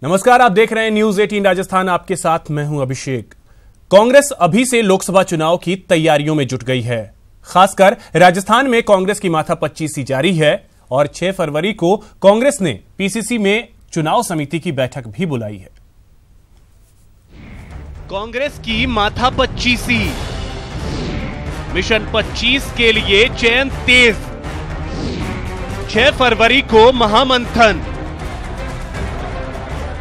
नमस्कार, आप देख रहे हैं न्यूज 18 राजस्थान। आपके साथ मैं हूं अभिषेक। कांग्रेस अभी से लोकसभा चुनाव की तैयारियों में जुट गई है। खासकर राजस्थान में कांग्रेस की माथापच्चीसी जारी है और 6 फरवरी को कांग्रेस ने पीसीसी में चुनाव समिति की बैठक भी बुलाई है। कांग्रेस की माथापच्चीसी, मिशन 25 के लिए चयन तेज। 6 फरवरी को महामंथन।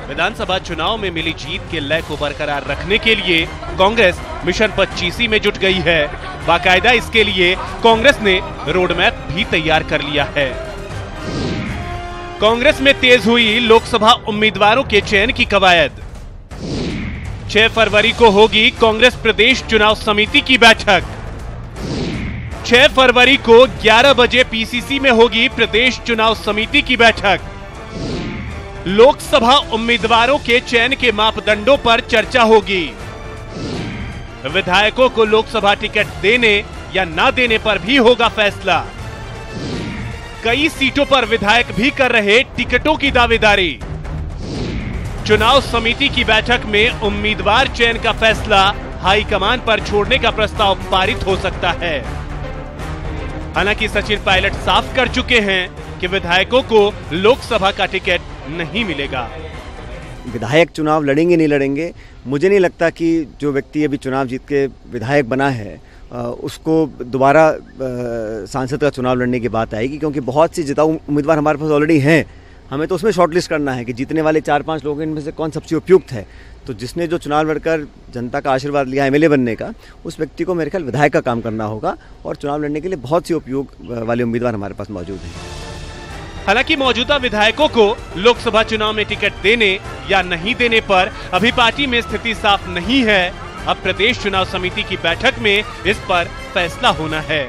विधानसभा चुनाव में मिली जीत के लय को बरकरार रखने के लिए कांग्रेस मिशन 25 में जुट गई है। बाकायदा इसके लिए कांग्रेस ने रोडमैप भी तैयार कर लिया है। कांग्रेस में तेज हुई लोकसभा उम्मीदवारों के चयन की कवायद। 6 फरवरी को होगी कांग्रेस प्रदेश चुनाव समिति की बैठक। 6 फरवरी को 11 बजे पीसीसी में होगी प्रदेश चुनाव समिति की बैठक। लोकसभा उम्मीदवारों के चयन के मापदंडों पर चर्चा होगी। विधायकों को लोकसभा टिकट देने या ना देने पर भी होगा फैसला। कई सीटों पर विधायक भी कर रहे टिकटों की दावेदारी। चुनाव समिति की बैठक में उम्मीदवार चयन का फैसला हाईकमान पर छोड़ने का प्रस्ताव पारित हो सकता है। हालांकि सचिन पायलट साफ कर चुके हैं कि विधायकों को लोकसभा का टिकट नहीं मिलेगा। विधायक चुनाव लड़ेंगे नहीं लड़ेंगे, मुझे नहीं लगता कि जो व्यक्ति अभी चुनाव जीत के विधायक बना है उसको दोबारा सांसद का चुनाव लड़ने की बात आएगी, क्योंकि बहुत सी जिताऊ उम्मीदवार हमारे पास ऑलरेडी हैं। हमें तो उसमें शॉर्टलिस्ट करना है कि जीतने वाले 4-5 लोग इनमें से कौन सबसे उपयुक्त है। तो जिसने जो चुनाव लड़कर जनता का आशीर्वाद लिया एमएलए बनने का, उस व्यक्ति को मेरे ख्याल विधायक का काम करना होगा और चुनाव लड़ने के लिए बहुत सी उपयोग वाले उम्मीदवार हमारे पास मौजूद हैं। हालांकि मौजूदा विधायकों को लोकसभा चुनाव में टिकट देने या नहीं देने पर अभी पार्टी में स्थिति साफ नहीं है। अब प्रदेश चुनाव समिति की बैठक में इस पर फैसला होना है।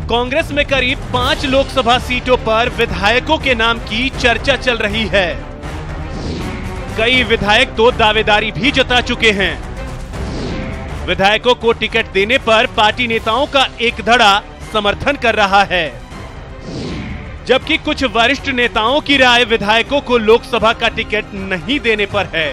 कांग्रेस में करीब 5 लोकसभा सीटों पर विधायकों के नाम की चर्चा चल रही है। कई विधायक तो दावेदारी भी जता चुके हैं। विधायकों को टिकट देने पर पार्टी नेताओं का एक धड़ा समर्थन कर रहा है, जबकि कुछ वरिष्ठ नेताओं की राय विधायकों को लोकसभा का टिकट नहीं देने पर है।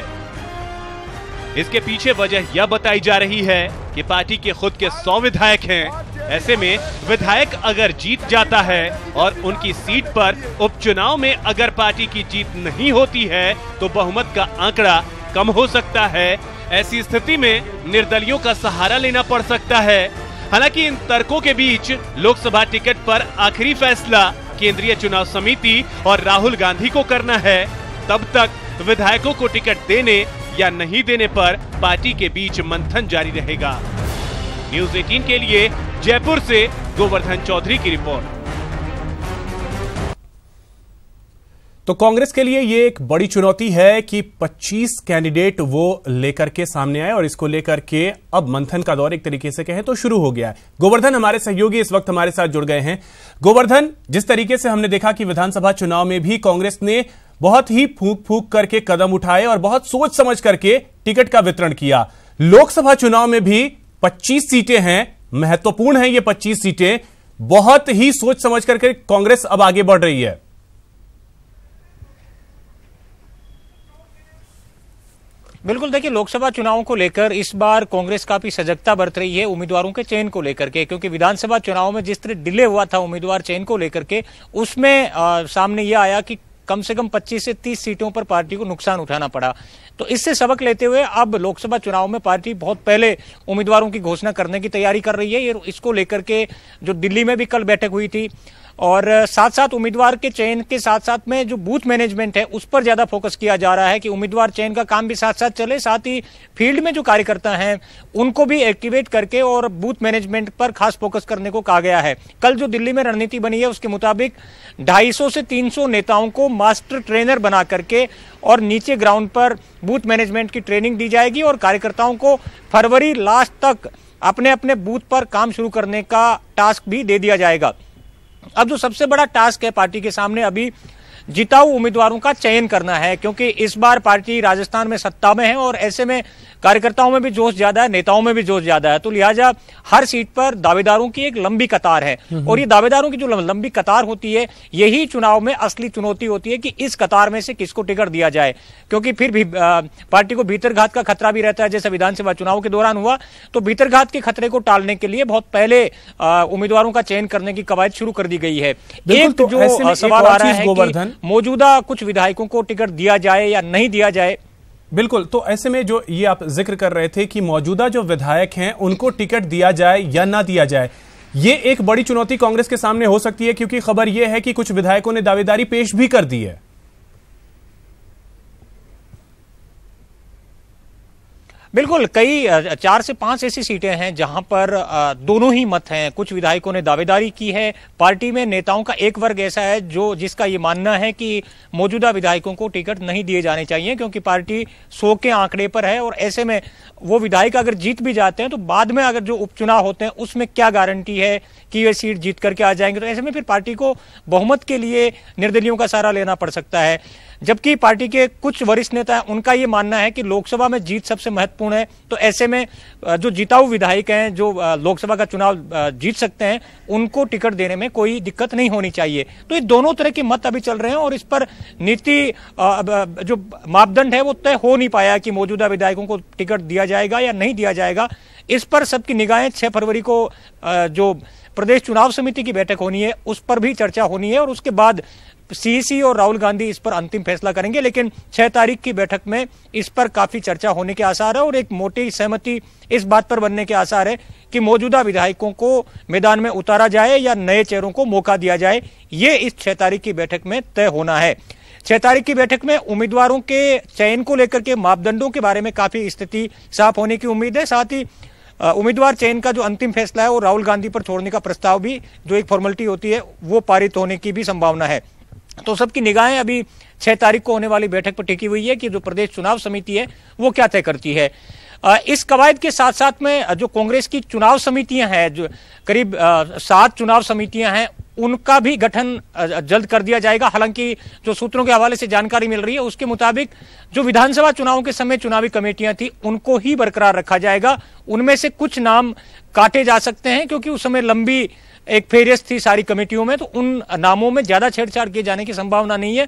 इसके पीछे वजह यह बताई जा रही है कि पार्टी के खुद के 100 विधायक हैं। ऐसे में विधायक अगर जीत जाता है और उनकी सीट पर उपचुनाव में अगर पार्टी की जीत नहीं होती है तो बहुमत का आंकड़ा कम हो सकता है। ऐसी स्थिति में निर्दलियों का सहारा लेना पड़ सकता है। हालांकि इन तर्कों के बीच लोकसभा टिकट पर आखिरी फैसला केंद्रीय चुनाव समिति और राहुल गांधी को करना है। तब तक विधायकों को टिकट देने या नहीं देने पर पार्टी के बीच मंथन जारी रहेगा। न्यूज 18 के लिए जयपुर से गोवर्धन चौधरी की रिपोर्ट। तो कांग्रेस के लिए ये एक बड़ी चुनौती है कि 25 कैंडिडेट वो लेकर के सामने आए और इसको लेकर के अब मंथन का दौर एक तरीके से कहें तो शुरू हो गया है। गोवर्धन हमारे सहयोगी इस वक्त हमारे साथ जुड़ गए हैं। गोवर्धन, जिस तरीके से हमने देखा कि विधानसभा चुनाव में भी कांग्रेस ने बहुत ही फूंक फूंक करके कदम उठाए और बहुत सोच समझ करके टिकट का वितरण किया, लोकसभा चुनाव में भी 25 सीटें हैं, महत्वपूर्ण है ये 25 सीटें, बहुत ही सोच समझ करके कांग्रेस अब आगे बढ़ रही है। बिल्कुल, देखिए लोकसभा चुनावों को लेकर इस बार कांग्रेस काफी सजगता बरत रही है उम्मीदवारों के चयन को लेकर के, क्योंकि विधानसभा चुनाव में जिस तरह डिले हुआ था उम्मीदवार चयन को लेकर के, उसमें सामने यह आया कि कम से कम 25 से 30 सीटों पर पार्टी को नुकसान उठाना पड़ा। तो इससे सबक लेते हुए अब लोकसभा चुनाव में पार्टी बहुत पहले उम्मीदवारों की घोषणा करने की तैयारी कर रही है। इसको लेकर के जो दिल्ली में भी कल बैठक हुई थी और साथ साथ उम्मीदवार के चयन के साथ साथ में जो बूथ मैनेजमेंट है उस पर ज्यादा फोकस किया जा रहा है कि उम्मीदवार चयन का काम भी साथ साथ चले, साथ ही फील्ड में जो कार्यकर्ता हैं उनको भी एक्टिवेट करके और बूथ मैनेजमेंट पर खास फोकस करने को कहा गया है। कल जो दिल्ली में रणनीति बनी है उसके मुताबिक 250 से 300 नेताओं को मास्टर ट्रेनर बना करके और नीचे ग्राउंड पर बूथ मैनेजमेंट की ट्रेनिंग दी जाएगी और कार्यकर्ताओं को फरवरी लास्ट तक अपने अपने बूथ पर काम शुरू करने का टास्क भी दे दिया जाएगा। अब जो सबसे बड़ा टास्क है पार्टी के सामने अभी जिताऊ उम्मीदवारों का चयन करना है, क्योंकि इस बार पार्टी राजस्थान में सत्ता में है और ऐसे में कार्यकर्ताओं में भी जोश ज्यादा है, नेताओं में भी जोश ज्यादा है। तो लिहाजा हर सीट पर दावेदारों की एक लंबी कतार है और ये दावेदारों की जो लंबी कतार होती है, यही चुनाव में असली चुनौती होती है कि इस कतार में से किसको टिकट दिया जाए, क्योंकि फिर भी पार्टी को भीतरघात का खतरा भी रहता है। जैसे विधानसभा चुनाव के दौरान हुआ, तो भीतरघात के खतरे को टालने के लिए बहुत पहले उम्मीदवारों का चयन करने की कवायद शुरू कर दी गई है। एक तो जो सवाल आ रहा है कि मौजूदा कुछ विधायकों को टिकट दिया जाए या नहीं दिया जाए। बिल्कुल, तो ऐसे में जो ये आप जिक्र कर रहे थे कि मौजूदा जो विधायक हैं उनको टिकट दिया जाए या ना दिया जाए, ये एक बड़ी चुनौती कांग्रेस के सामने हो सकती है, क्योंकि खबर यह है कि कुछ विधायकों ने दावेदारी पेश भी कर दी है। बिल्कुल, कई 4 से 5 ऐसी सीटें हैं जहां पर दोनों ही मत हैं। कुछ विधायकों ने दावेदारी की है। पार्टी में नेताओं का एक वर्ग ऐसा है जिसका ये मानना है कि मौजूदा विधायकों को टिकट नहीं दिए जाने चाहिए, क्योंकि पार्टी 100 के आंकड़े पर है और ऐसे में वो विधायक अगर जीत भी जाते हैं तो बाद में अगर जो उपचुनाव होते हैं उसमें क्या गारंटी है कि वे सीट जीत करके आ जाएंगे। तो ऐसे में फिर पार्टी को बहुमत के लिए निर्दलीयों का सहारा लेना पड़ सकता है। जबकि पार्टी के कुछ वरिष्ठ नेता हैं, उनका ये मानना है कि लोकसभा में जीत सबसे महत्वपूर्ण है। तो ऐसे में जो जिताऊ विधायक हैं, जो लोकसभा का चुनाव जीत सकते हैं, उनको टिकट देने में कोई दिक्कत नहीं होनी चाहिए। तो ये दोनों तरह के मत अभी चल रहे हैं और इस पर नीति जो मापदंड है वो तय हो नहीं पाया कि मौजूदा विधायकों को टिकट दिया जाएगा या नहीं दिया जाएगा। इस पर सबकी निगाहें 6 फरवरी को जो प्रदेश चुनाव समिति की बैठक होनी है उस पर भी चर्चा होनी है और उसके बाद सीईसी और राहुल गांधी इस पर अंतिम फैसला करेंगे। लेकिन 6 तारीख की बैठक में इस पर काफी चर्चा होने के आसार है और एक मोटी सहमति इस बात पर बनने के आसार है कि मौजूदा विधायकों को मैदान में उतारा जाए या नए चेहरों को मौका दिया जाए। ये इस 6 तारीख की बैठक में तय होना है। 6 तारीख की बैठक में उम्मीदवारों के चयन को लेकर के मापदंडों के बारे में काफी स्थिति साफ होने की उम्मीद है। साथ ही उम्मीदवार चयन का जो अंतिम फैसला है वो राहुल गांधी पर छोड़ने का प्रस्ताव भी, जो एक फॉर्मेलिटी होती है, वो पारित होने की भी संभावना है। तो सबकी निगाहें अभी 6 तारीख को होने वाली बैठक पर टिकी हुई है कि जो प्रदेश चुनाव समिति है वो क्या तय करती है। इस कवायद के साथ साथ में जो कांग्रेस की चुनाव समितियां हैं, जो करीब 7 चुनाव समितियां हैं, उनका भी गठन जल्द कर दिया जाएगा। हालांकि जो सूत्रों के हवाले से जानकारी मिल रही है उसके मुताबिक जो विधानसभा चुनावों के समय चुनावी कमेटियां थी उनको ही बरकरार रखा जाएगा। उनमें से कुछ नाम काटे जा सकते हैं क्योंकि उस समय लंबी एक फेरिस्त थी सारी कमेटियों में, तो उन नामों में ज्यादा छेड़छाड़ किए जाने की संभावना नहीं है।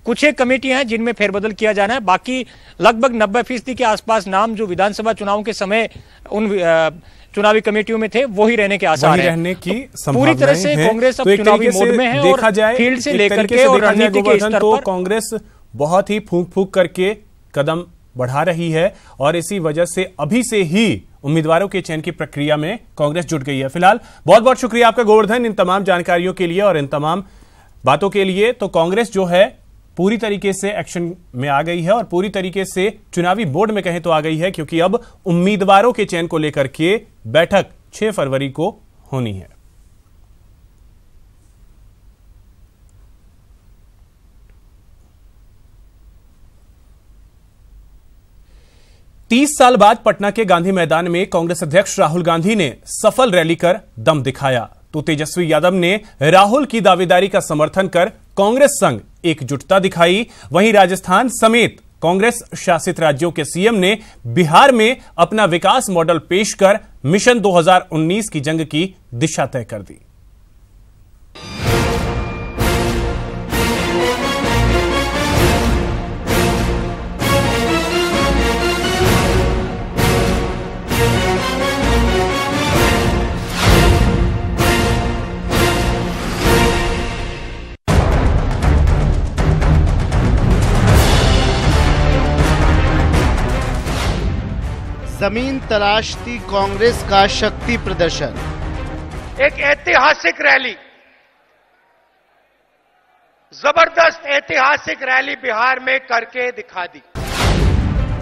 कुछ एक कमेटियां हैं जिनमें फेरबदल किया जाना है, बाकी लगभग 90% के आसपास नाम जो विधानसभा चुनाव के समय उन चुनावी कमेटियों में थे वही रहने के आसार रहने की तो पूरी तरह से कांग्रेस अब चुनावी मोड में है और फील्ड से लेकर के और रणनीति के स्तर पर कांग्रेस बहुत ही फूंक फूंक करके कदम बढ़ा रही है और इसी वजह से अभी से ही उम्मीदवारों के चयन की प्रक्रिया में कांग्रेस जुट गई है। फिलहाल बहुत बहुत शुक्रिया आपका गोवर्धन इन तमाम जानकारियों के लिए और इन तमाम बातों के लिए। तो कांग्रेस जो है पूरी तरीके से एक्शन में आ गई है और पूरी तरीके से चुनावी बोर्ड में कहें तो आ गई है, क्योंकि अब उम्मीदवारों के चयन को लेकर के बैठक 6 फरवरी को होनी है। तीस साल बाद पटना के गांधी मैदान में कांग्रेस अध्यक्ष राहुल गांधी ने सफल रैली कर दम दिखाया। तो तेजस्वी यादव ने राहुल की दावेदारी का समर्थन कर कांग्रेस संग एकजुटता दिखाई। वहीं राजस्थान समेत कांग्रेस शासित राज्यों के सीएम ने बिहार में अपना विकास मॉडल पेश कर मिशन 2019 की जंग की दिशा तय कर दी। जमीन तराशती कांग्रेस का शक्ति प्रदर्शन। एक ऐतिहासिक रैली, जबरदस्त ऐतिहासिक रैली बिहार में करके दिखा दी।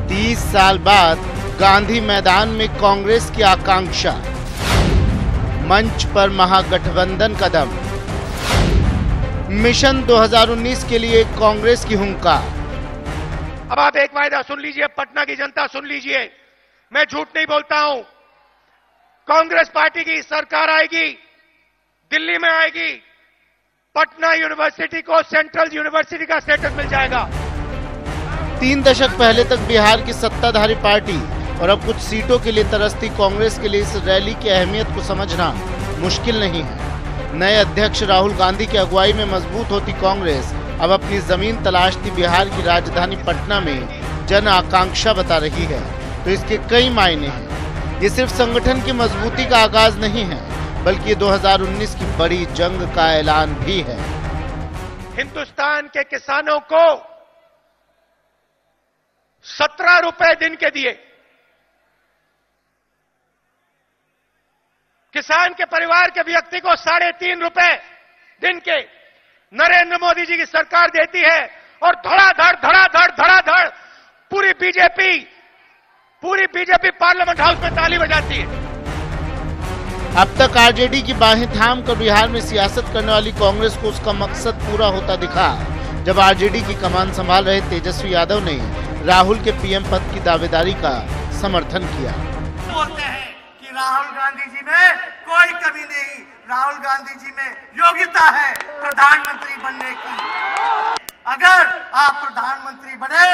30 साल बाद गांधी मैदान में कांग्रेस की आकांक्षा, मंच पर महागठबंधन का दम, मिशन 2019 के लिए कांग्रेस की हुंकार। अब आप एक वायदा सुन लीजिए, पटना की जनता सुन लीजिए, मैं झूठ नहीं बोलता हूं। कांग्रेस पार्टी की सरकार आएगी, दिल्ली में आएगी, पटना यूनिवर्सिटी को सेंट्रल यूनिवर्सिटी का स्टेटस मिल जाएगा। 3 दशक पहले तक बिहार की सत्ताधारी पार्टी और अब कुछ सीटों के लिए तरसती कांग्रेस के लिए इस रैली की अहमियत को समझना मुश्किल नहीं है। नए अध्यक्ष राहुल गांधी की अगुवाई में मजबूत होती कांग्रेस अब अपनी जमीन तलाशती बिहार की राजधानी पटना में जन आकांक्षा बता रही है, तो इसके कई मायने हैं। ये सिर्फ संगठन की मजबूती का आगाज नहीं है, बल्कि 2019 की बड़ी जंग का ऐलान भी है। हिंदुस्तान के किसानों को 17 रुपए दिन के दिए, किसान के परिवार के व्यक्ति को 3.5 रुपए दिन के नरेंद्र मोदी जी की सरकार देती है, और धड़ाधड़ पूरी बीजेपी पार्लियामेंट हाउस में ताली बजाती है। अब तक आरजेडी की बाहें थाम कर बिहार में सियासत करने वाली कांग्रेस को उसका मकसद पूरा होता दिखा, जब आरजेडी की कमान संभाल रहे तेजस्वी यादव ने राहुल के पीएम पद की दावेदारी का समर्थन किया। बोलते हैं कि राहुल गांधी जी में कोई कमी नहीं, राहुल गांधी जी में योग्यता है प्रधानमंत्री बनने की। अगर आप प्रधानमंत्री बने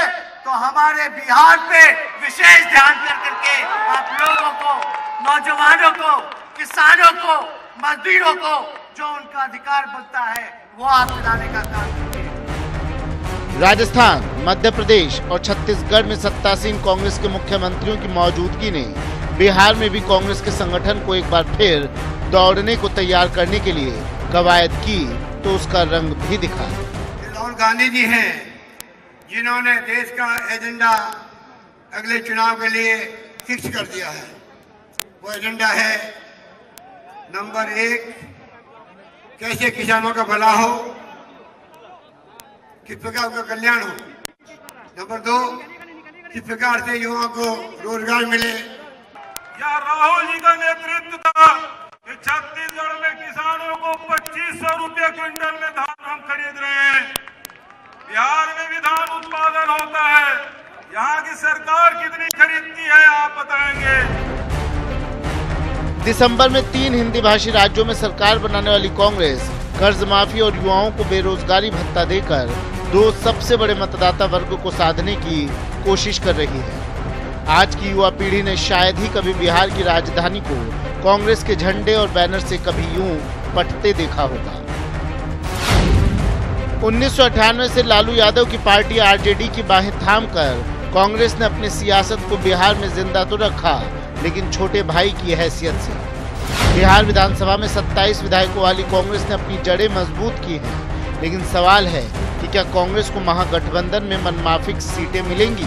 तो हमारे बिहार पे विशेष ध्यान करके आप लोगों को, नौजवानों को, किसानों को, मजदूरों को जो उनका अधिकार बनता है वो आप दिलाने का काम कीजिए। राजस्थान, मध्य प्रदेश और छत्तीसगढ़ में सत्तासीन कांग्रेस के मुख्यमंत्रियों की मौजूदगी ने बिहार में भी कांग्रेस के संगठन को एक बार फिर दौड़ने को तैयार करने के लिए कवायद की, तो उसका रंग भी दिखा। राहुल गांधी जी हैं जिन्होंने देश का एजेंडा अगले चुनाव के लिए फिक्स कर दिया है। वो एजेंडा है नंबर 1, कैसे किसानों का भला हो, किस प्रकार उनका कल्याण हो। नंबर 2, किस प्रकार से युवाओं को रोजगार मिले। या राहुल जी का नेतृत्व था कि छत्तीसगढ़ में किसानों को 2500 रुपये क्विंटल में धान हम खरीद रहे हैं। बिहार में भी धान उत्पादन होता है, यहाँ की सरकार कितनी खरीदती है आप बताएंगे। दिसंबर में 3 हिंदी भाषी राज्यों में सरकार बनाने वाली कांग्रेस कर्ज माफी और युवाओं को बेरोजगारी भत्ता देकर 2 सबसे बड़े मतदाता वर्ग को साधने की कोशिश कर रही है। आज की युवा पीढ़ी ने शायद ही कभी बिहार की राजधानी को कांग्रेस के झंडे और बैनर से कभी यूं पटते देखा होगा। 1998 से लालू यादव की पार्टी आरजेडी की बाहें थामकर कांग्रेस ने अपनी सियासत को बिहार में जिंदा तो रखा, लेकिन छोटे भाई की हैसियत से। बिहार विधानसभा में 27 विधायकों वाली कांग्रेस ने अपनी जड़ें मजबूत की हैं, लेकिन सवाल है कि क्या कांग्रेस को महागठबंधन में मनमाफिक सीटें मिलेंगी।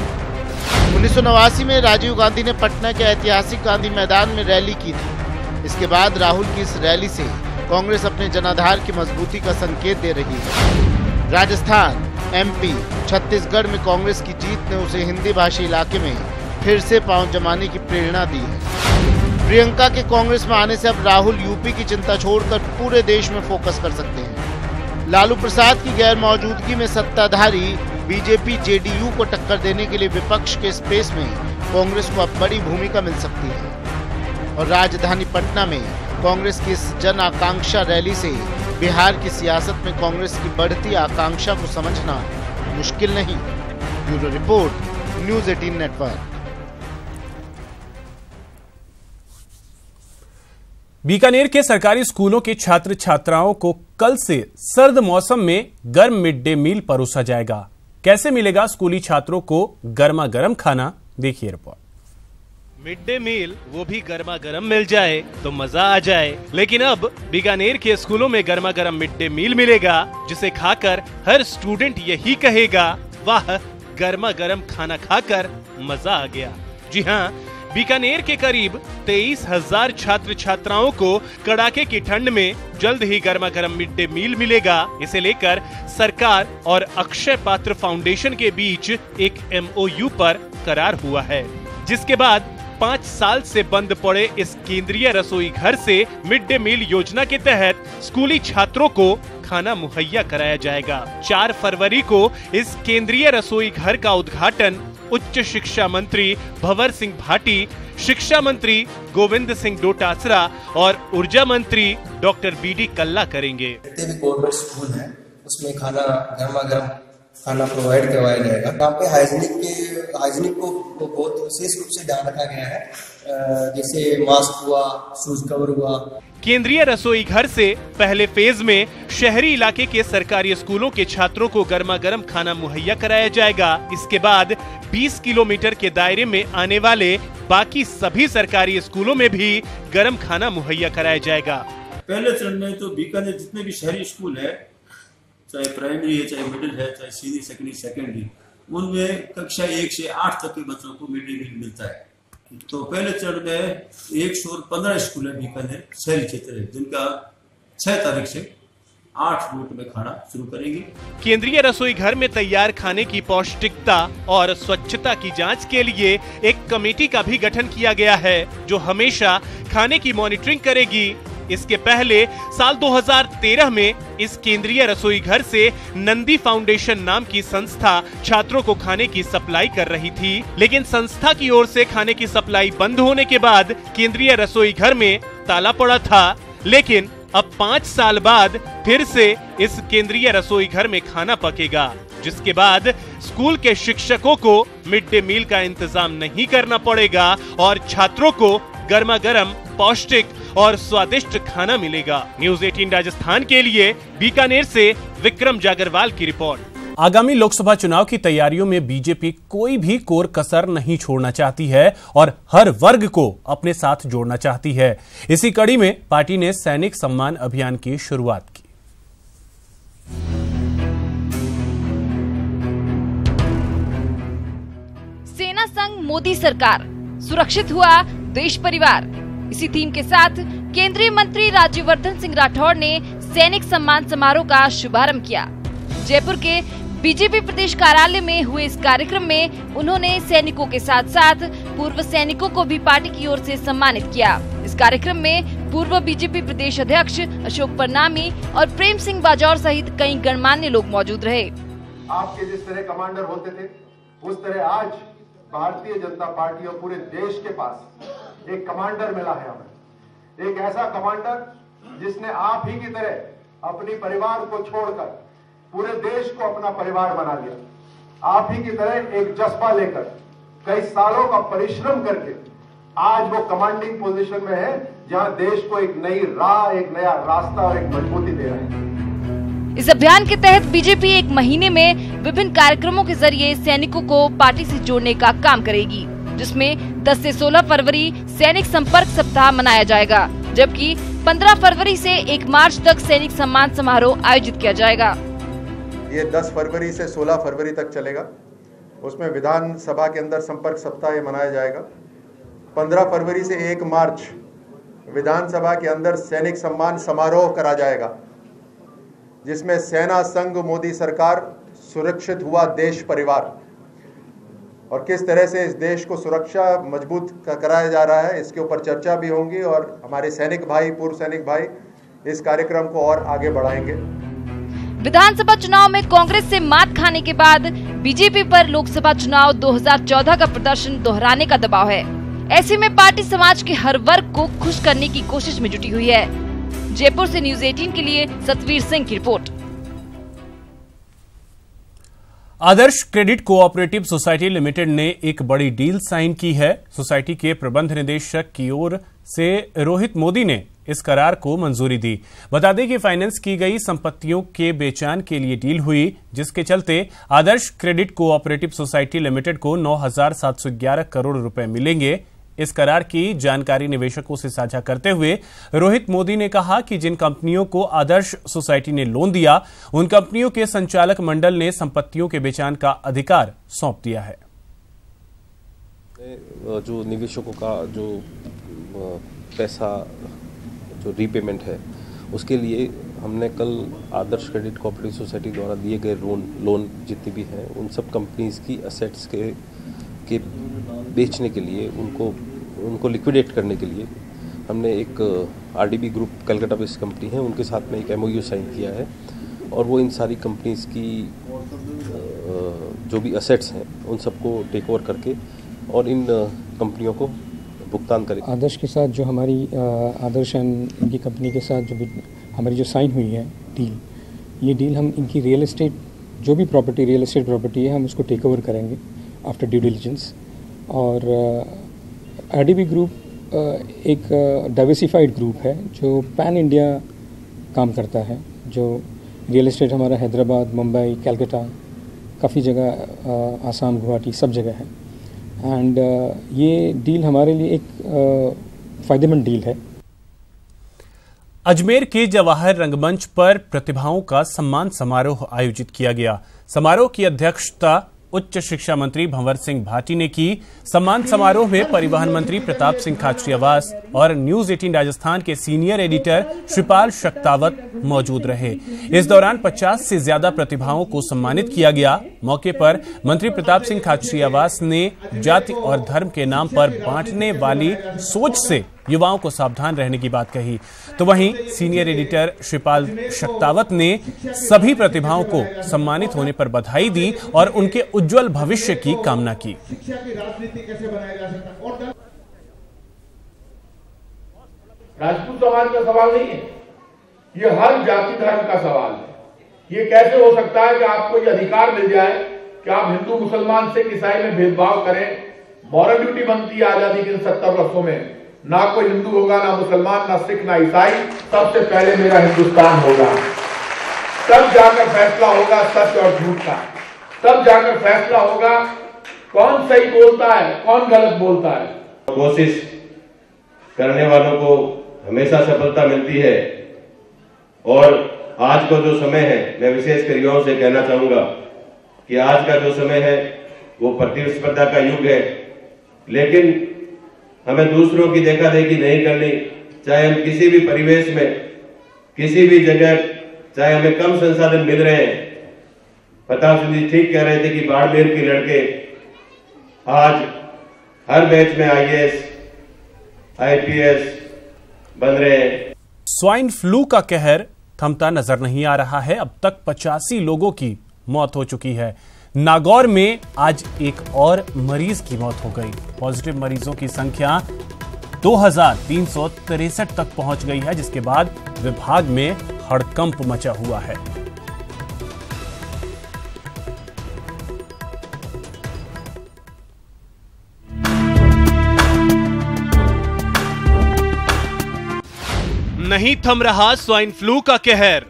1989 में राजीव गांधी ने पटना के ऐतिहासिक गांधी मैदान में रैली की थी। इसके बाद राहुल की इस रैली से कांग्रेस अपने जनाधार की मजबूती का संकेत दे रही है। राजस्थान, एमपी, छत्तीसगढ़ में कांग्रेस की जीत ने उसे हिंदी भाषी इलाके में फिर से पांव जमाने की प्रेरणा दी है। प्रियंका के कांग्रेस में आने से अब राहुल यूपी की चिंता छोड़कर पूरे देश में फोकस कर सकते हैं। लालू प्रसाद की गैर मौजूदगी में सत्ताधारी बीजेपी जेडीयू को टक्कर देने के लिए विपक्ष के स्पेस में कांग्रेस को अब बड़ी भूमिका मिल सकती है। और राजधानी पटना में कांग्रेस की इस जन आकांक्षा रैली से बिहार की सियासत में कांग्रेस की बढ़ती आकांक्षा को समझना मुश्किल नहीं। Bureau report, news 18 network. Bikaner के सरकारी स्कूलों के छात्र छात्राओं को कल से सर्द मौसम में गर्म मिड डे मील परोसा जाएगा। कैसे मिलेगा स्कूली छात्रों को गर्मा गर्म खाना, देखिए रिपोर्ट। मिड डे मील वो भी गर्मा गर्म मिल जाए तो मजा आ जाए, लेकिन अब बीकानेर के स्कूलों में गर्मा गर्म मिड डे मील मिलेगा, जिसे खाकर हर स्टूडेंट यही कहेगा, वाह गर्मा गर्म खाना खाकर मजा आ गया। जी हाँ, बीकानेर के करीब 23,000 छात्र छात्राओं को कड़ाके की ठंड में जल्द ही गर्मा गर्म मिड डे मील मिलेगा। इसे लेकर सरकार और अक्षय पात्र फाउंडेशन के बीच एक MOU पर करार हुआ है, जिसके बाद 5 साल से बंद पड़े इस केंद्रीय रसोई घर से मिड डे मील योजना के तहत स्कूली छात्रों को खाना मुहैया कराया जाएगा। 4 फरवरी को इस केंद्रीय रसोई घर का उद्घाटन उच्च शिक्षा मंत्री भंवर सिंह भाटी, शिक्षा मंत्री गोविंद सिंह डोटासरा और ऊर्जा मंत्री डॉक्टर BD कल्ला करेंगे। जितने भी गवर्नमेंट स्कूल हैं उसमें खाना गर्मा गर्म खाना प्रोवाइड करवाया जाएगा। यहाँ पे हाइजीनिक को बहुत विशेष रूप से ध्यान रखा गया है, जैसे मास्क हुआ, शूज कवर हुआ। केंद्रीय रसोई घर से पहले फेज में शहरी इलाके के सरकारी स्कूलों के छात्रों को गर्मा गर्म खाना मुहैया कराया जाएगा। इसके बाद 20 किलोमीटर के दायरे में आने वाले बाकी सभी सरकारी स्कूलों में भी गर्म खाना मुहैया कराया जाएगा। पहले चरण में तो बीकानेर जितने भी शहरी स्कूल है, चाहे प्राइमरी है, चाहे मिडिल है, चाहे सीनियर सेकेंडरी, उनमें कक्षा 1 से 8 तक के बच्चों को मिड डे मील मिलता है। तो पहले चरण में 115 स्कूल है बीकानेर शहरी क्षेत्र है, जिनका 6 तारीख से 8 रूट में खाना शुरू करेंगी। केंद्रीय रसोई घर में तैयार खाने की पौष्टिकता और स्वच्छता की जांच के लिए एक कमेटी का भी गठन किया गया है, जो हमेशा खाने की मॉनिटरिंग करेगी। इसके पहले साल 2013 में इस केंद्रीय रसोई घर से नंदी फाउंडेशन नाम की संस्था छात्रों को खाने की सप्लाई कर रही थी, लेकिन संस्था की ओर से खाने की सप्लाई बंद होने के बाद केंद्रीय रसोई घर में ताला पड़ा था। लेकिन अब 5 साल बाद फिर से इस केंद्रीय रसोई घर में खाना पकेगा, जिसके बाद स्कूल के शिक्षकों को मिड डे मील का इंतजाम नहीं करना पड़ेगा और छात्रों को गर्मा गर्म, पौष्टिक और स्वादिष्ट खाना मिलेगा। न्यूज़ 18 राजस्थान के लिए बीकानेर से विक्रम जागरवाल की रिपोर्ट। आगामी लोकसभा चुनाव की तैयारियों में बीजेपी कोई भी कोर कसर नहीं छोड़ना चाहती है और हर वर्ग को अपने साथ जोड़ना चाहती है। इसी कड़ी में पार्टी ने सैनिक सम्मान अभियान की शुरुआत की। सेना संग मोदी सरकार, सुरक्षित हुआ देश परिवार, इसी थीम के साथ केंद्रीय मंत्री राज्यवर्धन सिंह राठौड़ ने सैनिक सम्मान समारोह का शुभारंभ किया। जयपुर के बीजेपी प्रदेश कार्यालय में हुए इस कार्यक्रम में उन्होंने सैनिकों के साथ साथ पूर्व सैनिकों को भी पार्टी की ओर से सम्मानित किया। इस कार्यक्रम में पूर्व बीजेपी प्रदेश अध्यक्ष अशोक परनामी और प्रेम सिंह बाजौर सहित कई गणमान्य लोग मौजूद रहे। आपके जिस तरह कमांडर होते थे, उस तरह आज भारतीय जनता पार्टी और पूरे देश के पास एक कमांडर मिला है हमें। एक ऐसा कमांडर जिसने आप ही की तरह अपने परिवार को छोड़कर पूरे देश को अपना परिवार बना लिया। आप ही की तरह एक जज्बा लेकर कई सालों का परिश्रम करके आज वो कमांडिंग पोजीशन में है, जहां देश को एक नई राह, एक नया रास्ता और एक मजबूती दे रहे हैं। इस अभियान के तहत बीजेपी 1 महीने में विभिन्न कार्यक्रमों के जरिए सैनिकों को पार्टी से जोड़ने का काम करेगी, जिसमें 10 से 16 फरवरी सैनिक संपर्क सप्ताह मनाया जाएगा, जबकि 15 फरवरी से 1 मार्च तक सैनिक सम्मान समारोह आयोजित किया जाएगा। ये 10 फरवरी से 16 फरवरी तक चलेगा। उसमें विधानसभा के अंदर संपर्क सप्ताह मनाया जाएगा। 15 फरवरी से 1 मार्च विधानसभा के अंदर सैनिक सम्मान समारोह करा जाएगा, जिसमें सेना संग मोदी सरकार, सुरक्षित हुआ देश परिवार, और किस तरह से इस देश को सुरक्षा मजबूत कराया जा रहा है, इसके ऊपर चर्चा भी होंगी और हमारे सैनिक भाई, पूर्व सैनिक भाई इस कार्यक्रम को और आगे बढ़ाएंगे। विधानसभा चुनाव में कांग्रेस से मात खाने के बाद बीजेपी पर लोकसभा चुनाव 2014 का प्रदर्शन दोहराने का दबाव है। ऐसे में पार्टी समाज के हर वर्ग को खुश करने की कोशिश में जुटी हुई है। जयपुर से न्यूज़ 18 के लिए सतवीर सिंह की रिपोर्ट। आदर्श क्रेडिट कोऑपरेटिव सोसाइटी लिमिटेड ने एक बड़ी डील साइन की है। सोसाइटी के प्रबंध निदेशक की ओर से रोहित मोदी ने इस करार को मंजूरी दी। बता दें कि फाइनेंस की गई संपत्तियों के बेचान के लिए डील हुई, जिसके चलते आदर्श क्रेडिट कोऑपरेटिव सोसाइटी लिमिटेड को 9,711 करोड़ रुपए मिलेंगे। इस करार की जानकारी निवेशकों से साझा करते हुए रोहित मोदी ने कहा कि जिन कंपनियों को आदर्श सोसाइटी ने लोन दिया, उन कंपनियों के संचालक मंडल ने संपत्तियों के बेचान का अधिकार सौंप दिया है। जो निवेशकों का जो पैसा जो रीपेमेंट है, उसके लिए हमने कल आदर्श क्रेडिट कोऑपरेटिव सोसाइटी द्वारा दिए गए लोन जितनी भी हैं, उन सब कंपनीज की एसेट्स के बेचने के लिए, उनको लिक्विडेट करने के लिए हमने एक RDB group Calcutta based company है, उनके साथ में एक एमओयू साइन किया है और वो इन सारी कंपनीज की जो भी एसेट्स हैं उन सबको टेक ओवर करके और इन कंपनियों को भुगतान करें। आदर्श के साथ जो हमारी आदर्श एंड इनकी कंपनी के साथ जो हमारी जो साइन हुई है डील, ये डील हम इनकी रियल एस्टेट जो भी प्रॉपर्टी रियल एस्टेट प्रॉपर्टी है हम उसको टेक ओवर करेंगे आफ्टर ड्यू डिलिजेंस। और आरडीबी ग्रुप एक डाइवर्सिफाइड ग्रुप है जो पैन इंडिया काम करता है, जो रियल एस्टेट हमारा हैदराबाद, मुंबई, कलकत्ता, काफ़ी जगह, आसाम, गुवाहाटी सब जगह है। एंड ये डील हमारे लिए एक फ़ायदेमंद डील है। अजमेर के जवाहर रंगमंच पर प्रतिभाओं का सम्मान समारोह आयोजित किया गया। समारोह की अध्यक्षता उच्च शिक्षा मंत्री भंवर सिंह भाटी ने की। सम्मान समारोह में परिवहन मंत्री प्रताप सिंह खाचरियावास और न्यूज 18 राजस्थान के सीनियर एडिटर श्रीपाल शक्तावत मौजूद रहे। इस दौरान 50 से ज्यादा प्रतिभाओं को सम्मानित किया गया। मौके पर मंत्री प्रताप सिंह खाचरियावास ने जाति और धर्म के नाम पर बांटने वाली सोच से युवाओं को सावधान रहने की बात कही। तो वहीं सीनियर एडिटर श्रीपाल शक्तावत ने सभी प्रतिभाओं को सम्मानित होने पर बधाई दी और उनके उज्जवल भविष्य की कामना की। शिक्षा की राजनीति कैसे बनाया जा सकता है? और राजपूत समाज का सवाल नहीं है, ये हर जाति धर्म का सवाल है। ये कैसे हो सकता है कि आपको ये अधिकार मिल जाए कि आप हिंदू मुसलमान सिख ईसाई में भेदभाव करें? मॉरल ड्यूटी बनती है आजादी के 70 वर्षों में, ना कोई हिंदू होगा, ना मुसलमान, ना सिख, ना ईसाई, सबसे पहले मेरा हिंदुस्तान होगा। तब जाकर फैसला होगा सच और झूठ का, तब जाकर फैसला होगा कौन सही बोलता है, कौन गलत बोलता है। कोशिश करने वालों को हमेशा सफलता मिलती है और आज का जो समय है, मैं विशेषकर युवाओं से कहना चाहूंगा कि आज का जो समय है वो प्रतिस्पर्धा का युग है, लेकिन हमें दूसरों की देखा देखी नहीं करनी। चाहे हम किसी भी परिवेश में, किसी भी जगह, चाहे हमें कम संसाधन मिल रहे हैं। प्रताप सिंह जी ठीक कह रहे थे कि बाड़मेर के लड़के आज हर बैच में आईएएस, आईपीएस बन रहे हैं। स्वाइन फ्लू का कहर थमता नजर नहीं आ रहा है। अब तक 85 लोगों की मौत हो चुकी है। नागौर में आज एक और मरीज की मौत हो गई। पॉजिटिव मरीजों की संख्या 2363 तक पहुंच गई है, जिसके बाद विभाग में हड़कंप मचा हुआ है। नहीं थम रहा स्वाइन फ्लू का कहर।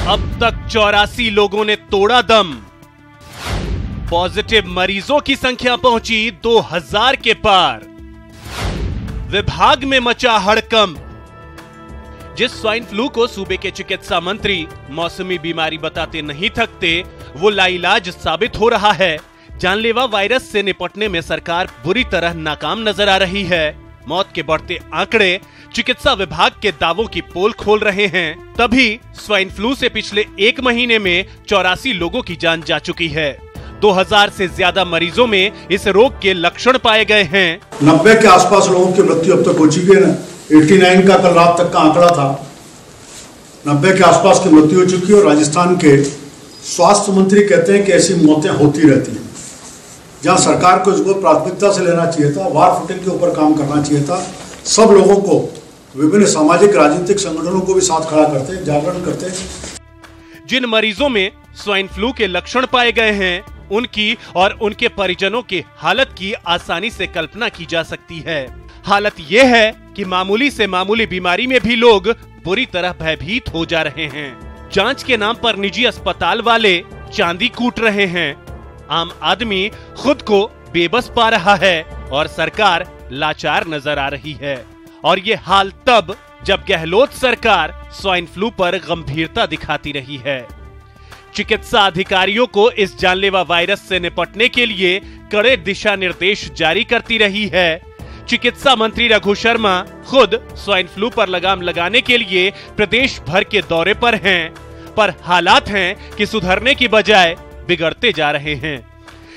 अब तक 84 लोगों ने तोड़ा दम। पॉजिटिव मरीजों की संख्या पहुंची 2000 के पार। विभाग में मचा हड़कंप। जिस स्वाइन फ्लू को सूबे के चिकित्सा मंत्री मौसमी बीमारी बताते नहीं थकते, वो लाइलाज साबित हो रहा है। जानलेवा वायरस से निपटने में सरकार बुरी तरह नाकाम नजर आ रही है। मौत के बढ़ते आंकड़े चिकित्सा विभाग के दावों की पोल खोल रहे हैं। तभी स्वाइन फ्लू से पिछले एक महीने में 84 लोगों की जान जा चुकी है। 2000 से ज्यादा मरीजों में इस रोग के लक्षण पाए गए हैं। 90 के आसपास लोगों की मृत्यु अब तक हो चुकी है ना। 89 का कल रात तक का आंकड़ा था। 90 के आसपास की मृत्यु हो चुकी है और राजस्थान के स्वास्थ्य मंत्री कहते हैं कि ऐसी मौतें होती रहती हैं। जहां सरकार को इसको प्राथमिकता से लेना चाहिए था, वार फुटिंग के ऊपर काम करना चाहिए था, सब लोगों को, विभिन्न सामाजिक राजनीतिक संगठनों को भी साथ खड़ा करते, जागरण करते। जिन मरीजों में स्वाइन फ्लू के लक्षण पाए गए हैं, उनकी और उनके परिजनों की हालत की आसानी से कल्पना की जा सकती है। हालत यह है कि मामूली से मामूली बीमारी में भी लोग बुरी तरह भयभीत हो जा रहे हैं। जांच के नाम पर निजी अस्पताल वाले चांदी कूट रहे हैं। आम आदमी खुद को बेबस पा रहा है और सरकार लाचार नजर आ रही है। और ये हाल तब जब गहलोत सरकार स्वाइन फ्लू पर गंभीरता दिखाती रही है। चिकित्सा अधिकारियों को इस जानलेवा वायरस से निपटने के लिए कड़े दिशा निर्देश जारी करती रही है। चिकित्सा मंत्री रघु शर्मा खुद स्वाइन फ्लू पर लगाम लगाने के लिए प्रदेश भर के दौरे पर हैं, पर हालात हैं कि सुधरने की बजाय बिगड़ते जा रहे हैं।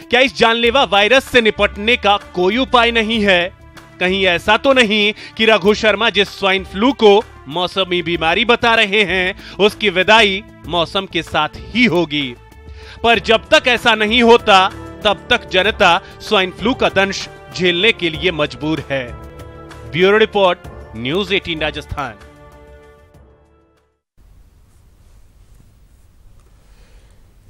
क्या इस जानलेवा वायरस से निपटने का कोई उपाय नहीं है? कहीं ऐसा तो नहीं कि रघु शर्मा जिस स्वाइन फ्लू को मौसमी बीमारी बता रहे हैं, उसकी विदाई मौसम के साथ ही होगी। पर जब तक ऐसा नहीं होता, तब तक जनता स्वाइन फ्लू का दंश झेलने के लिए मजबूर है। Bureau report, news 18 Rajasthan.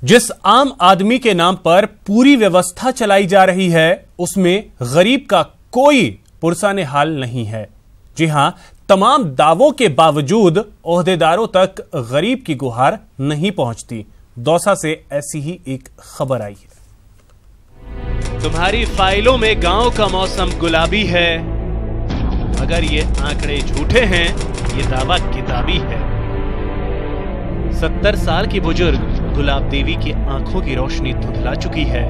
जिस आम आदमी के नाम पर पूरी व्यवस्था चलाई जा रही है उसमें गरीब का कोई पुरसाने हाल नहीं है। जी हां, तमाम दावों के बावजूद ओहदेदारों तक गरीब की गुहार नहीं पहुंचती। दौसा से ऐसी ही एक खबर आई है। तुम्हारी फाइलों में गांव का मौसम गुलाबी है। अगर ये आंकड़े झूठे हैं, ये दावा किताबी है। 70 साल की बुजुर्ग गुलाब देवी की आंखों की रोशनी धुंधला चुकी है,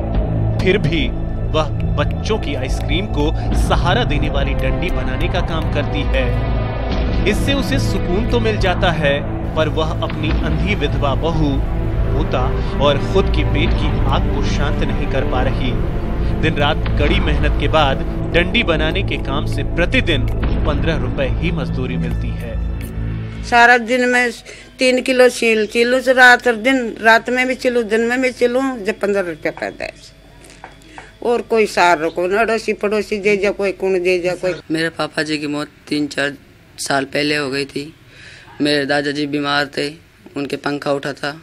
फिर भी वह बच्चों की आइसक्रीम को सहारा देने वाली डंडी बनाने का काम करती है। इससे उसे सुकून तो मिल जाता है, पर वह अपनी अंधी विधवा बहू, पोता और खुद के पेट की आग को शांत नहीं कर पा रही। दिन रात कड़ी मेहनत के बाद डंडी बनाने के काम से प्रतिदिन 15 रुपए ही मजदूरी मिलती है। सारा दिन में 3 किलो चिल्लू से रात में भी चिल्लू, दिन में भी चिल्लू, जब 15 रुपया पैदा है। और कोई सार को अड़ोसी पड़ोसी दे जा, कोई कौन दे जा कोई। मेरे पापा जी की मौत 3-4 साल पहले हो गई थी। मेरे दादाजी बीमार थे, उनके पंखा उठा था,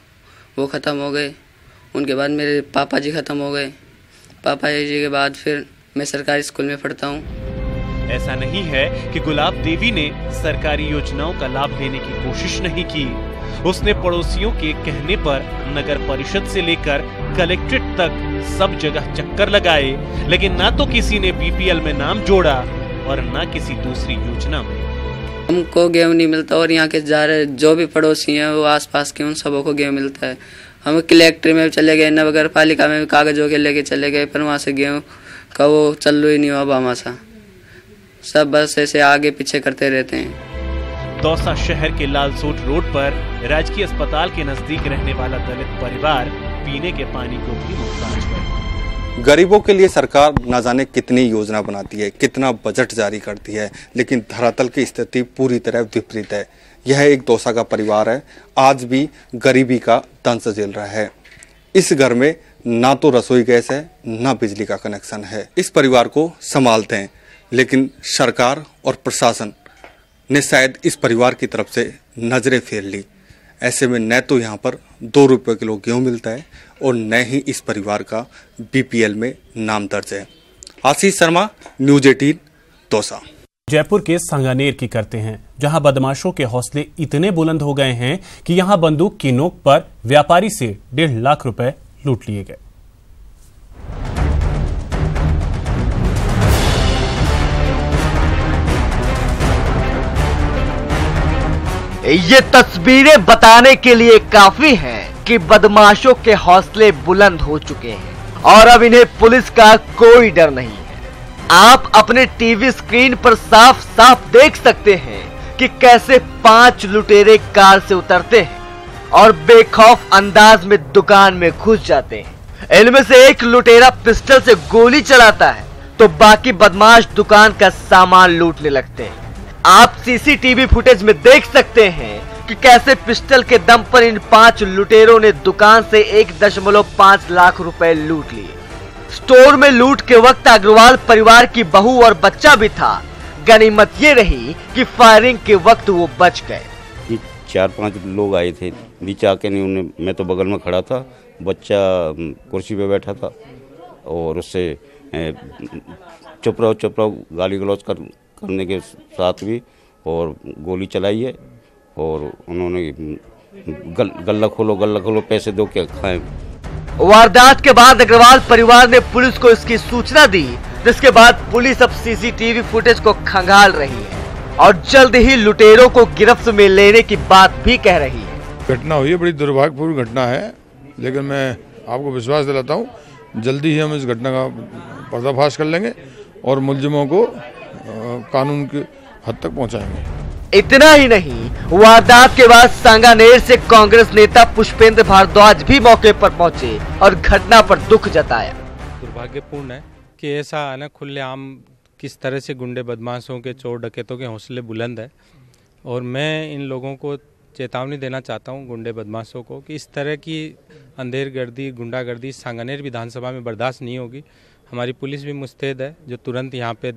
वो ख़त्म हो गए। उनके बाद मेरे पापा जी ख़त्म हो गए। पापा जी के बाद फिर मैं सरकारी स्कूल में पढ़ता हूँ। ऐसा नहीं है कि गुलाब देवी ने सरकारी योजनाओं का लाभ लेने की कोशिश नहीं की। उसने पड़ोसियों के कहने पर नगर परिषद से लेकर कलेक्ट्रेट तक सब जगह चक्कर लगाए, लेकिन ना तो किसी ने बीपीएल में नाम जोड़ा और ना किसी दूसरी योजना में। हमको गेहूँ नहीं मिलता और यहाँ के जा रहे जो भी पड़ोसी हैं वो आसपास के, उन सबों को गेहूँ मिलता है। हम कलेक्ट्रेट में चले गए, नगर पालिका में भी कागजों के लेके चले गए, पर वहाँ से गेहूँ का वो चल ही नहीं हुआ। हमारा सब बस ऐसे आगे पीछे करते रहते हैं। दौसा शहर के लालसोट रोड पर राजकीय अस्पताल के नजदीक रहने वाला दलित परिवार पीने के पानी को भी मोहताज है। गरीबों के लिए सरकार न जाने कितनी योजना बनाती है, कितना बजट जारी करती है, लेकिन धरातल की स्थिति पूरी तरह विपरीत है। यह एक दौसा का परिवार है, आज भी गरीबी का दंश झेल रहा है। इस घर में ना तो रसोई गैस है, ना बिजली का कनेक्शन है। इस परिवार को संभालते हैं, लेकिन सरकार और प्रशासन ने शायद इस परिवार की तरफ से नजरें फेर ली। ऐसे में न तो यहाँ पर 2 रुपये किलो गेहूँ मिलता है और न ही इस परिवार का बीपीएल में नाम दर्ज है। आशीष शर्मा, न्यूज 18, दौसा। जयपुर के सांगानेर की करते हैं, जहां बदमाशों के हौसले इतने बुलंद हो गए हैं कि यहां बंदूक की नोक पर व्यापारी से 1.5 लाख रुपए लूट लिए गए। ये तस्वीरें बताने के लिए काफी हैं कि बदमाशों के हौसले बुलंद हो चुके हैं और अब इन्हें पुलिस का कोई डर नहीं है। आप अपने टीवी स्क्रीन पर साफ साफ देख सकते हैं कि कैसे 5 लुटेरे कार से उतरते हैं और बेखौफ अंदाज में दुकान में घुस जाते हैं। इनमें से एक लुटेरा पिस्टल से गोली चलाता है तो बाकी बदमाश दुकान का सामान लूटने लगते हैं। आप सीसीटीवी फुटेज में देख सकते हैं कि कैसे पिस्टल के दम पर इन 5 लुटेरों ने दुकान से 1.5 लाख रुपए लूट लिए। स्टोर में लूट के वक्त अग्रवाल परिवार की बहू और बच्चा भी था। गनीमत ये रही कि फायरिंग के वक्त वो बच गए। 4-5 लोग आए थे, नीचे आके नहीं, उन्हें, मैं तो बगल में खड़ा था, बच्चा कुर्सी पे बैठा था और उससे चुप रहो गाली गलौज करने के साथ भी और गोली चलाई है और उन्होंने गल्ला खोलो पैसे दो क्या खाएं। वारदात के बाद अग्रवाल परिवार ने पुलिस को इसकी सूचना दी, जिसके बाद पुलिस अब सीसीटीवी फुटेज को खंगाल रही है और जल्द ही लुटेरों को गिरफ्त में लेने की बात भी कह रही है। घटना हुई है, बड़ी दुर्भाग्यपूर्ण घटना है, लेकिन मैं आपको विश्वास दिलाता हूँ जल्दी ही हम इस घटना का पर्दाफाश कर लेंगे और मुलजिमों को कानून की हद तक पहुंचाएंगे। इतना ही नहीं, वारदात के बाद सांगानेर से कांग्रेस नेता पुष्पेंद्र भारद्वाज भी मौके पर पहुंचे और घटना पर दुख जताया। दुर्भाग्यपूर्ण है कि ऐसा है ना, खुलेआम किस तरह से गुंडे बदमाशों के, चोर डकैतों के हौसले बुलंद है और मैं इन लोगों को चेतावनी देना चाहता हूं, गुंडे बदमाशों को, कि इस तरह की अंधेरगर्दी, गुंडागर्दी सांगानेर विधानसभा में बर्दाश्त नहीं होगी। हमारी पुलिस भी मुस्तैद है, जो तुरंत यहाँ पे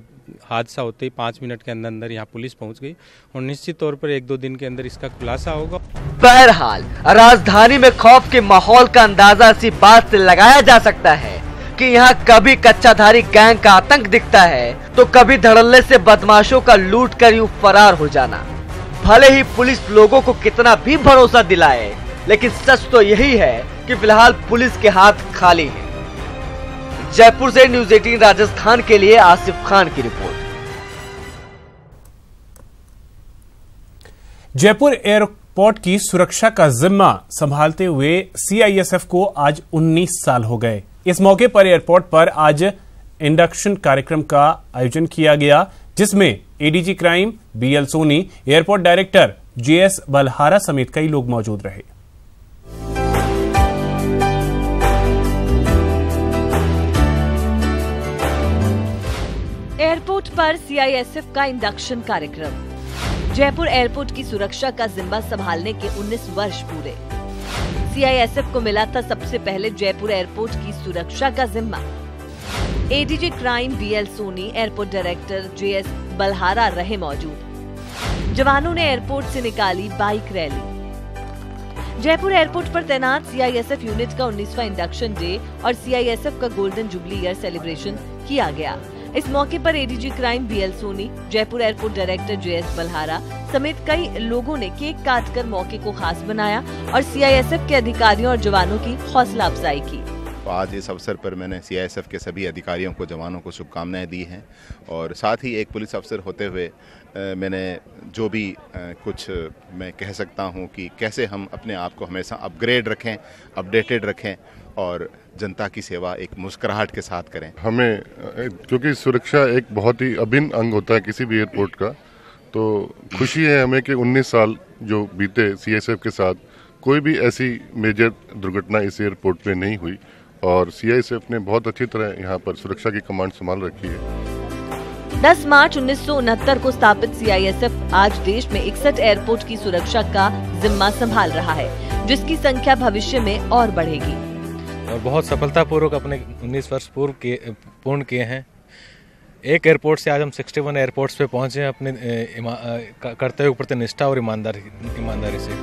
हादसा होते ही 5 मिनट के अंदर अंदर यहाँ पुलिस पहुँच गई और निश्चित तौर पर 1-2 दिन के अंदर इसका खुलासा होगा। बहरहाल राजधानी में खौफ के माहौल का अंदाजा इसी बात से लगाया जा सकता है कि यहाँ कभी कच्चाधारी गैंग का आतंक दिखता है तो कभी धड़ल्ले से बदमाशों का लूट कर यूं फरार हो जाना। भले ही पुलिस लोगों को कितना भी भरोसा दिलाए, लेकिन सच तो यही है कि फिलहाल पुलिस के हाथ खाली हैं। जयपुर से न्यूज़ 18 राजस्थान के लिए आसिफ खान की रिपोर्ट। जयपुर एयरपोर्ट की सुरक्षा का जिम्मा संभालते हुए सीआईएसएफ को आज 19 साल हो गए। इस मौके पर एयरपोर्ट पर आज इंडक्शन कार्यक्रम का आयोजन किया गया, जिसमें ADG crime BL Soni, airport director JS Balhara समेत कई लोग मौजूद रहे। एयरपोर्ट पर सीआईएसएफ का इंडक्शन कार्यक्रम। जयपुर एयरपोर्ट की सुरक्षा का जिम्मा संभालने के 19 वर्ष पूरे। सीआईएसएफ को मिला था सबसे पहले जयपुर एयरपोर्ट की सुरक्षा का जिम्मा। ADG crime BL Soni, airport director JS Balhara रहे मौजूद। जवानों ने एयरपोर्ट से निकाली बाइक रैली। जयपुर एयरपोर्ट पर तैनात सीआईएसएफ यूनिट का 19वां इंडक्शन डे और सीआईएसएफ का गोल्डन जुबली ईयर सेलिब्रेशन किया गया। इस मौके पर ADG crime BL Soni, Jaipur airport director JS Balhara समेत कई लोगों ने केक काटकर मौके को खास बनाया और सीआईएसएफ के अधिकारियों और जवानों की हौसला अफजाई की। आज इस अवसर पर मैंने सीआईएसएफ के सभी अधिकारियों को, जवानों को शुभकामनाएं दी हैं और साथ ही एक पुलिस अफसर होते हुए मैंने जो भी कुछ मैं कह सकता हूं कि कैसे हम अपने आप को हमेशा अपग्रेड रखें, अपडेटेड रखें और जनता की सेवा एक मुस्कुराहट के साथ करें। हमें, क्योंकि सुरक्षा एक बहुत ही अभिन्न अंग होता है किसी भी एयरपोर्ट का, तो खुशी है हमें कि 19 साल जो बीते सीआईएसएफ के साथ कोई भी ऐसी मेजर दुर्घटना इस एयरपोर्ट पे नहीं हुई और सीआईएसएफ ने बहुत अच्छी तरह यहाँ पर सुरक्षा की कमांड संभाल रखी है। 10 मार्च 1969 को स्थापित सीआईएसएफ आज देश में 61 एयरपोर्ट की सुरक्षा का जिम्मा संभाल रहा है, जिसकी संख्या भविष्य में और बढ़ेगी। और बहुत सफलतापूर्वक अपने 19 वर्ष पूर्ण किए हैं। एक एयरपोर्ट से आज हम 61 एयरपोर्ट्स पे पहुंचे हैं अपने कर्तव्य प्रति निष्ठा और ईमानदारी से।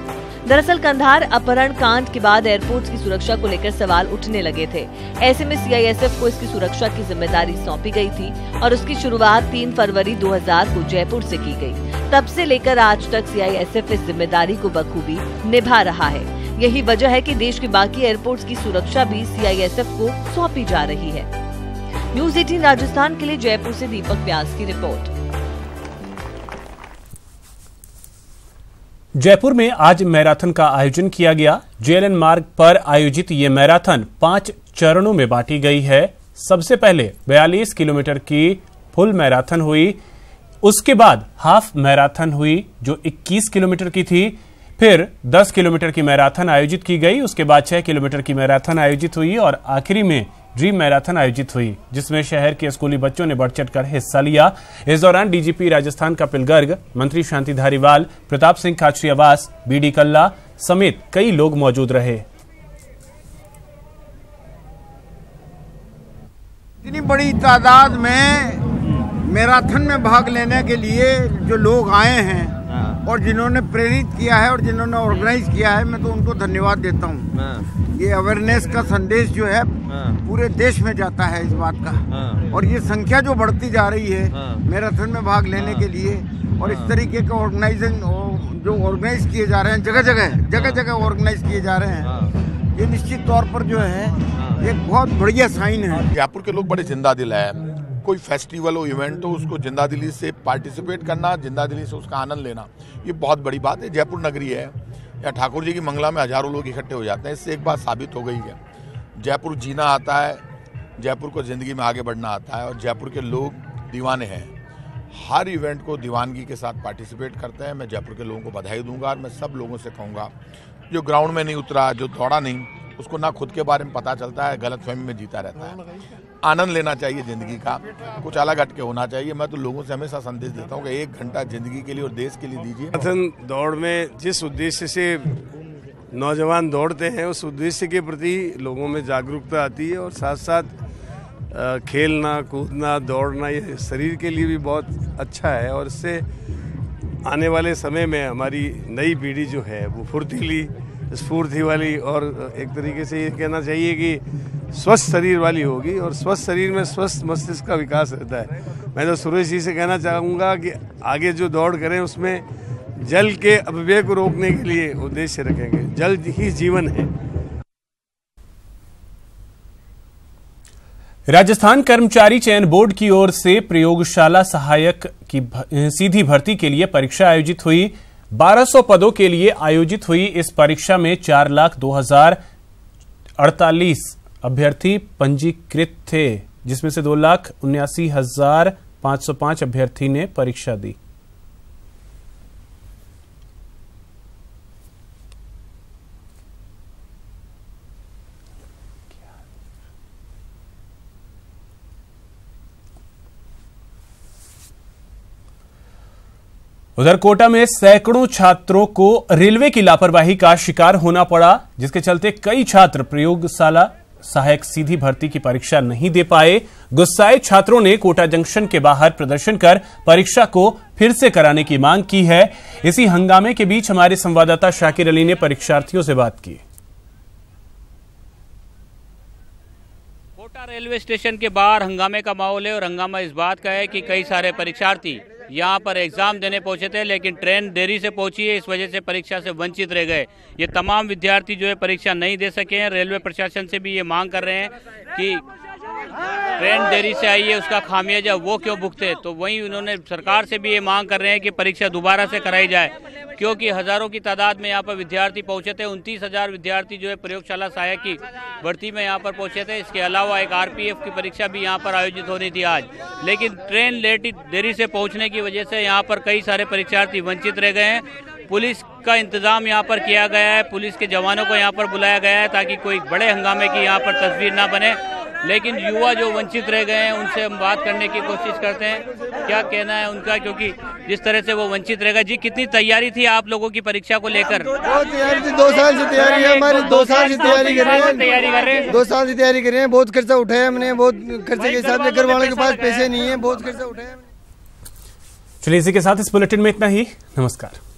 दरअसल कंधार अपहरण कांड के बाद एयरपोर्ट की सुरक्षा को लेकर सवाल उठने लगे थे। ऐसे में सीआईएसएफ को इसकी सुरक्षा की जिम्मेदारी सौंपी गई थी और उसकी शुरुआत 3 फरवरी 2000 को जयपुर से की गई। तब से लेकर आज तक सीआईएसएफ इस जिम्मेदारी को बखूबी निभा रहा है। यही वजह है कि देश के बाकी एयरपोर्ट्स की सुरक्षा भी सीआईएसएफ को सौंपी जा रही है। न्यूज़ 18 राजस्थान के लिए जयपुर से दीपक व्यास की रिपोर्ट। जयपुर में आज मैराथन का आयोजन किया गया। जेएलएन मार्ग पर आयोजित ये मैराथन 5 चरणों में बांटी गई है। सबसे पहले 42 किलोमीटर की फुल मैराथन हुई, उसके बाद हाफ मैराथन हुई जो 21 किलोमीटर की थी, फिर 10 किलोमीटर की मैराथन आयोजित की गई, उसके बाद 6 किलोमीटर की मैराथन आयोजित हुई और आखिरी में ड्रीम मैराथन आयोजित हुई, जिसमें शहर के स्कूली बच्चों ने बढ़ चढ़कर हिस्सा लिया। इस दौरान डीजीपी राजस्थान कपिल गर्ग, मंत्री शांति धारीवाल, प्रताप सिंह खाचरियावास, बीडी कल्ला समेत कई लोग मौजूद रहे। इतनी बड़ी तादाद में मैराथन में भाग लेने के लिए जो लोग आए हैं और जिन्होंने प्रेरित किया है और जिन्होंने ऑर्गेनाइज किया है, मैं तो उनको धन्यवाद देता हूँ। ये अवेयरनेस का संदेश जो है पूरे देश में जाता है इस बात का, और ये संख्या जो बढ़ती जा रही है मैराथन में भाग लेने के लिए और इस तरीके के ऑर्गेनाइजेशन जो ऑर्गेनाइज किए जा रहे हैं, जगह जगह ऑर्गेनाइज किए जा रहे हैं, ये निश्चित तौर पर जो है एक बहुत बढ़िया साइन है। जयपुर के लोग बड़े जिंदा दिल है। कोई फेस्टिवल हो, इवेंट हो, उसको जिंदा दिली से पार्टिसिपेट करना, जिंदा दिली से उसका आनंद लेना, ये बहुत बड़ी बात है। जयपुर नगरी है, या ठाकुर जी की मंगला में हजारों लोग इकट्ठे हो जाते हैं। इससे एक बात साबित हो गई है, जयपुर जीना आता है, जयपुर को ज़िंदगी में आगे बढ़ना आता है और जयपुर के लोग दीवाने हैं। हर इवेंट को दीवानगी के साथ पार्टिसिपेट करते हैं। मैं जयपुर के लोगों को बधाई दूंगा और मैं सब लोगों से कहूँगा, जो ग्राउंड में नहीं उतरा, जो दौड़ा नहीं, उसको ना खुद के बारे में पता चलता है, गलतफहमी में जीता रहता है। आनंद लेना चाहिए ज़िंदगी का, कुछ अलग हट के होना चाहिए। मैं तो लोगों से हमेशा संदेश देता हूँ कि 1 घंटा ज़िंदगी के लिए और देश के लिए दीजिए। मैराथन दौड़ में जिस उद्देश्य से नौजवान दौड़ते हैं, उस उद्देश्य के प्रति लोगों में जागरूकता आती है और साथ साथ खेलना कूदना दौड़ना ये शरीर के लिए भी बहुत अच्छा है और इससे आने वाले समय में हमारी नई पीढ़ी जो है वो फुर्तीली स्फूर्ति वाली और एक तरीके से ये कहना चाहिए कि स्वस्थ शरीर वाली होगी और स्वस्थ शरीर में स्वस्थ मस्तिष्क का विकास रहता है। मैं तो सुरेश जी से कहना चाहूँगा कि आगे जो दौड़ करें उसमें जल के अपव्यय को रोकने के लिए उद्देश्य रखेंगे। जल ही जीवन है। राजस्थान कर्मचारी चयन बोर्ड की ओर से प्रयोगशाला सहायक की सीधी भर्ती के लिए परीक्षा आयोजित हुई। 1200 पदों के लिए आयोजित हुई इस परीक्षा में 4,02,048 अभ्यर्थी पंजीकृत थे, जिसमें से 2,79,505 अभ्यर्थी ने परीक्षा दी। उधर कोटा में सैकड़ों छात्रों को रेलवे की लापरवाही का शिकार होना पड़ा, जिसके चलते कई छात्र प्रयोगशाला सहायक सीधी भर्ती की परीक्षा नहीं दे पाए। गुस्साए छात्रों ने कोटा जंक्शन के बाहर प्रदर्शन कर परीक्षा को फिर से कराने की मांग की है। इसी हंगामे के बीच हमारे संवाददाता शाकिर अली ने परीक्षार्थियों से बात की। कोटा रेलवे स्टेशन के बाहर हंगामे का माहौल है और हंगामा इस बात का है कि कई सारे परीक्षार्थी यहाँ पर एग्जाम देने पहुंचे थे, लेकिन ट्रेन देरी से पहुंची है, इस वजह से परीक्षा से वंचित रह गए। ये तमाम विद्यार्थी जो है परीक्षा नहीं दे सके हैं। रेलवे प्रशासन से भी ये मांग कर रहे हैं कि ट्रेन देरी से आई है उसका खामियाजा वो क्यों भुगते। तो वहीं उन्होंने सरकार से भी ये मांग कर रहे हैं कि परीक्षा दोबारा से कराई जाए, क्योंकि हजारों की तादाद में यहाँ पर विद्यार्थी पहुंचे थे। 29,000 विद्यार्थी जो है प्रयोगशाला सहायक की भर्ती में यहाँ पर पहुंचे थे। इसके अलावा एक आरपीएफ की परीक्षा भी यहाँ पर आयोजित होनी थी आज, लेकिन ट्रेन देरी से पहुंचने की वजह से यहाँ पर कई सारे परीक्षार्थी वंचित रह गए हैं। पुलिस का इंतजाम यहाँ पर किया गया है, पुलिस के जवानों को यहाँ पर बुलाया गया है ताकि कोई बड़े हंगामे की यहाँ पर तस्वीर ना बने। लेकिन युवा जो वंचित रह गए हैं उनसे हम बात करने की कोशिश करते हैं, क्या कहना है उनका, क्योंकि जिस तरह से वो वंचित रह गए। जी, कितनी तैयारी थी आप लोगों की परीक्षा को लेकर? बहुत तैयारी थी, 2 साल से तैयारी है हमारी। 2 साल से तैयारी कर रहे हैं। 2 साल से तैयारी कर रहे हैं। बहुत खर्चा उठाया हमने, बहुत खर्चे के हिसाब से घर वालों के पास पैसे नहीं है, बहुत खर्चा उठाया। चलिए इसी के साथ इस बुलेटिन में इतना ही। नमस्कार।